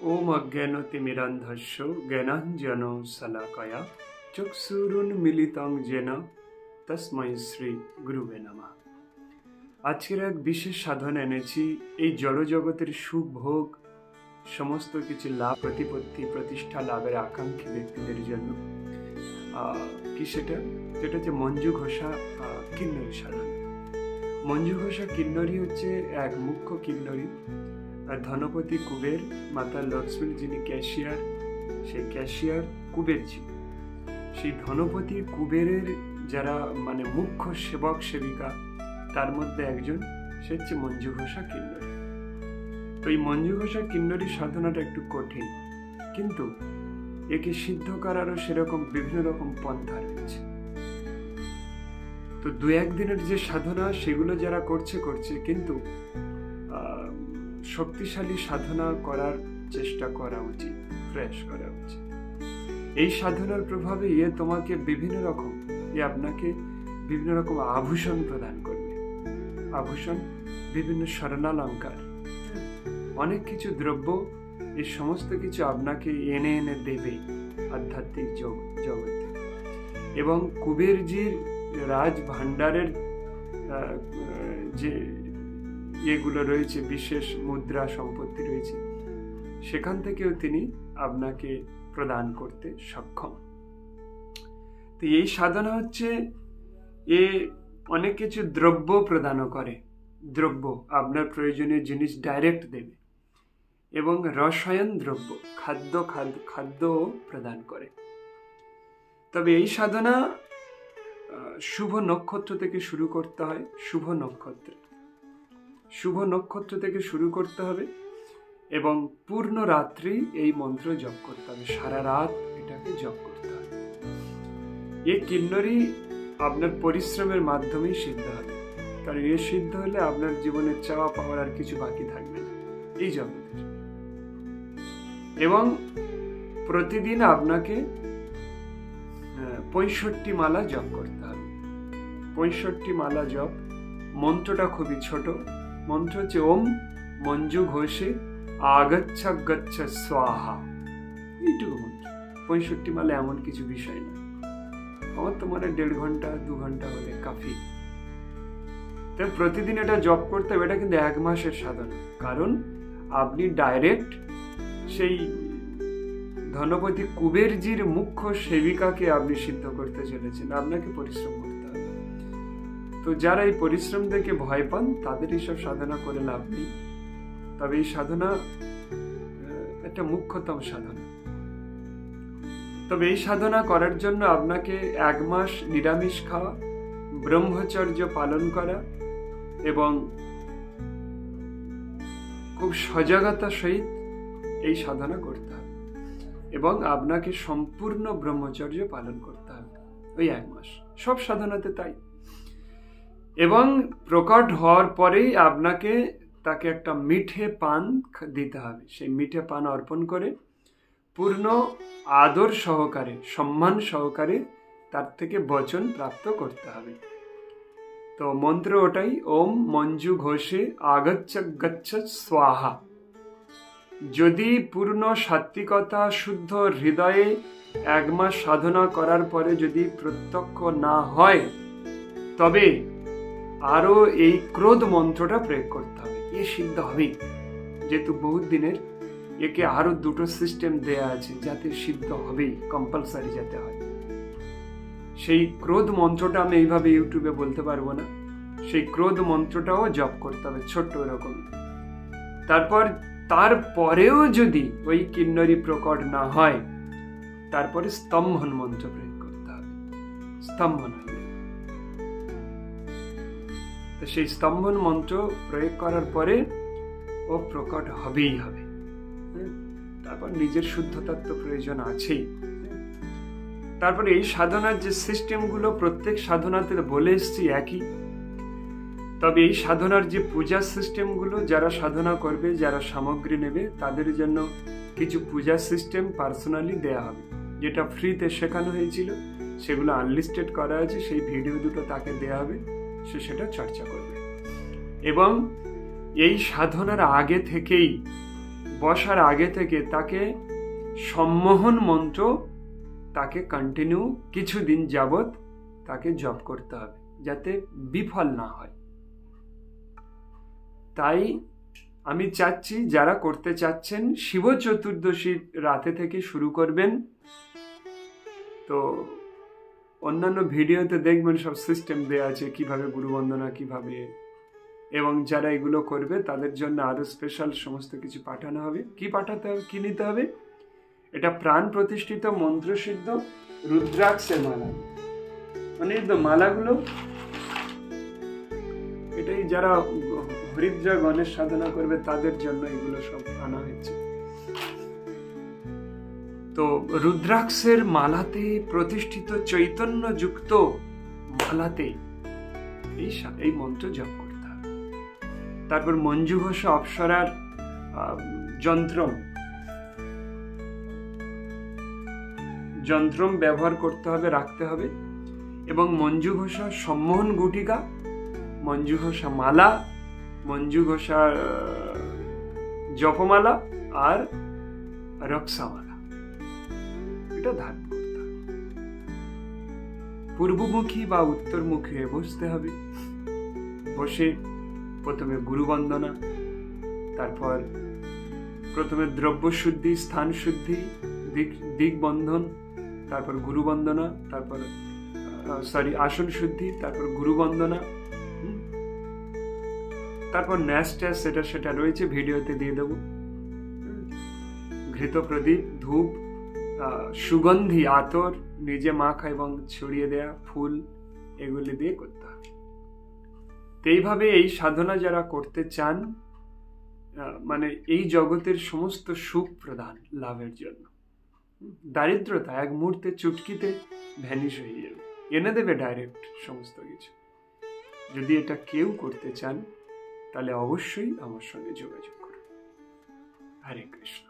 ओम अज्ञानतिमिरान्धस्य ज्ञानाञ्जनशलाकया चक्षुरुन्मीलितं येन तस्मै श्री गुरुवे नमः। আজকের এক বিশেষ সাধনা এনেছি এই জড়জগতের সুখ ভোগ সমস্ত কিছু লাভ প্রতিপত্তি প্রতিষ্ঠা লাভের আকাঙ্ক্ষী ব্যক্তিদের জন্য। কি সেটা হচ্ছে মঞ্জু ঘোষা কিন্নরী সাধনা। মঞ্জু ঘোষা কিন্নরী হচ্ছে এক মুখ্য কিন্নরী। ধনপতি কুবের, মাতা লক্ষ্মীর যিনি ক্যাশিয়ার, সেই ক্যাশিয়ার কুবেরজি। সেই ধনপতি কুবেরের যারা মানে মুখ্য সেবক সেবিকা, তার মধ্যে একজন সে হচ্ছে মঞ্জু ঘোষা কিন্নরী। তো এই মঞ্জু ঘোষা কিন্নরী সাধনাটা একটু কঠিন, কিন্তু একে সিদ্ধ করারও সেরকম বিভিন্ন রকম পন্থা রয়েছে। তো দু একদিনের যে সাধনা সেগুলো যারা করছে, কিন্তু শক্তিশালী সাধনা করার চেষ্টা করা উচিত, প্রয়াস করা উচিত। এই সাধনার প্রভাবে তোমাকে আপনাকে বিভিন্ন রকম আভূষণ প্রদান করবে। আভূষণ, বিভিন্ন স্বর্ণালঙ্কার, অনেক কিছু দ্রব্য, এই সমস্ত কিছু আপনাকে এনে এনে দেবে আধ্যাত্মিক জগতে। এবং কুবেরজির রাজ ভাণ্ডারের যে এগুলো রয়েছে, বিশেষ মুদ্রা সম্পত্তি রয়েছে, সেখান থেকেও তিনি আপনাকে প্রদান করতে সক্ষম। তো এই সাধনা হচ্ছে অনেক কিছু দ্রব্য প্রদান করে। দ্রব্য, আপনার প্রয়োজনীয় জিনিস ডাইরেক্ট দেবে, এবং রসায়ন দ্রব্য, খাদ্য প্রদান করে। তবে এই সাধনা শুভ নক্ষত্র থেকে শুরু করতে হয়। শুভ নক্ষত্র থেকে শুরু করতে হবে, এবং পূর্ণ রাত্রি এই মন্ত্র জপ করতে হবে। সারা রাত এটাকে জপ করতে হবে। এই কিন্নরী আপনার পরিশ্রমের মাধ্যমেই সিদ্ধ হবে, কারণ সিদ্ধ হলে আপনার জীবনে চাওয়া পাওয়ার আর কিছু বাকি থাকবে না এই জগতের। এবং প্রতিদিন আপনাকে 65 মালা জপ করতে হবে। 65 মালা জপ। মন্ত্রটা খুবই ছোট। মন্ত্র হচ্ছে ওম মঞ্জু ঘোষে আগচ্ছ গচ্ছ স্বাহা। এইটুকু মন্ত্র। 65 মালা এমন কিছু বিষয় না। আমার তো মনে 1.5 ঘন্টা 2 ঘন্টা হলে কাফি। তাই প্রতিদিন এটা জপ করতে হবে। এটা কিন্তু 1 মাসের সাধনা, কারণ আপনি ডাইরেক্ট সেই ধনপতি কুবেরজির মুখ্য সেবিকাকে আপনি সিদ্ধ করতে চলেছেন। আপনাকে পরিশ্রম করতে হবে। তো যারা এই পরিশ্রম থেকে ভয় পান, তাদের এইসব সাধনা করে লাভ নেই। তবে এই সাধনা একটা মুখ্যতম সাধনা। তবে এই সাধনা করার জন্য আপনাকে 1 মাস নিরামিষ খাওয়া, ব্রহ্মচর্য পালন করা, এবং খুব সজাগতার সহিত এই সাধনা করতে হবে। এবং আপনাকে সম্পূর্ণ ব্রহ্মচর্য পালন করতে হবে ওই 1 মাস। সব সাধনাতে তাই। এবং প্রকট হওয়ার পরেই আপনাকে তাকে একটা মিঠে পান দিতে হবে। সেই মিঠে পান অর্পণ করে পূর্ণ আদর সহকারে, সম্মান সহকারে তার থেকে বচন প্রাপ্ত করতে হবে। তো মন্ত্র ওটাই, ওম মঞ্জু ঘোষে আগচ্ছ গচ্ছ স্বাহা। যদি পূর্ণ সাত্বিকতা, শুদ্ধ হৃদয়ে 1 মাস সাধনা করার পরে যদি প্রত্যক্ষ না হয়, তবে আরো এই ক্রোধ মন্ত্রটা প্রয়োগ করতে হবে। সিদ্ধ হবেই, যেহেতু বহুত দিনের, একে আরো 2টো সিস্টেম দেয়া আছে যাতে সিদ্ধ হবেই, কম্পালসারি যাতে হয়। সেই ক্রোধ মন্ত্রটা আমি এইভাবে ইউটিউবে বলতে পারবো না। সেই ক্রোধ মন্ত্রটাও জপ করতে হবে, ছোট্ট এরকম। তারপরেও যদি ওই কিন্নরী প্রকট না হয়, তারপরে স্তম্ভন মন্ত্র প্রয়োগ করতে হবে। স্তম্ভন হয়ে যাবে। তো সেই স্তম্ভন মন্ত্র প্রয়োগ করার পরে ও প্রকট হবেই হবে। তারপর নিজের শুদ্ধতার তো প্রয়োজন আছেই। তারপরে এই সাধনার যে সিস্টেমগুলো প্রত্যেক সাধনাতে বলে এসছি একই। তবে এই সাধনার যে পূজা সিস্টেমগুলো, যারা সাধনা করবে, যারা সামগ্রী নেবে, তাদের জন্য কিছু পূজা সিস্টেম পার্সোনালি দেয়া হবে। যেটা ফ্রিতে শেখানো হয়েছিল সেগুলো আনলিস্টেড করা আছে, সেই ভিডিও দুটো তাকে দেয়া হবে, সে সেটা চর্চা করবে। এবং এই সাধনার আগে থেকেই বসার আগে থেকে তাকে সম্মোহন মন্ত্র তাকে কন্টিনিউ কিছুদিন যাবত তাকে জপ করতে হবে, যাতে বিফল না হয়। তাই আমি চাচ্ছি যারা করতে চাচ্ছেন শিব চতুর্দশীর রাতে থেকে শুরু করবেন। তো অন্যান্য ভিডিওতে দেখবেন সব সিস্টেম দেওয়া আছে, কিভাবে গুরু বন্দনা কিভাবে, এবং যারা এগুলো করবে তাদের জন্য আরো স্পেশাল সমস্ত কিছু পাঠানো হবে। কি পাঠাতে হবে, কি নিতে হবে? এটা প্রাণ প্রতিষ্ঠিত মন্ত্রসিদ্ধ রুদ্রাক্ষের মালা, মানে মালাগুলো এটাই যারা হরিদ্রা গণেশ সাধনা করবে তাদের জন্য এগুলো সব আনা হয়েছে। তো রুদ্রাক্ষের মালাতে প্রতিষ্ঠিত চৈতন্য যুক্ত মালাতে এই মন্ত্র জপ করতে হবে। তারপর মঞ্জু ঘোষ অপ্সরার যন্ত্রম ব্যবহার করতে হবে, রাখতে হবে, এবং মঞ্জু ঘোষা সম্মোহন গুটিকা, মঞ্জু ঘোষা মালা, মঞ্জু ঘোষা জপমালা আর রক্ষামালা, এটা ধারণ করতে হবে। পূর্বমুখী বা উত্তরমুখী হয়ে বসতে হবে। বসে প্রথমে গুরু বন্দনা, তারপর প্রথমে দ্রব্য শুদ্ধি, স্থান শুদ্ধি, দিক বন্ধন, তারপর গুরু বন্দনা, তারপর আসন শুদ্ধি, তারপর গুরু বন্দনা, তারপর ন্যাস ট্যাস সেটা রয়েছে, ভিডিওতে দিয়ে দেবো। ঘৃত প্রদীপ, ধূপ, সুগন্ধি আতর নিজে মাখা এবং ছড়িয়ে দেয়া ফুল, এগুলি দিয়ে করতে হবে। তো এইভাবে এই সাধনা যারা করতে চান, মানে এই জগতের সমস্ত সুখ প্রদান লাভের জন্য, দারিদ্রতা এক মুহূর্তে চুটকিতে ভ্যানিশ হয়ে যাবে, এনে দেবে ডাইরেক্ট সমস্ত কিছু। যদি এটা কেউ করতে চান তাহলে অবশ্যই আমার সঙ্গে যোগাযোগ করুন। হরে কৃষ্ণ।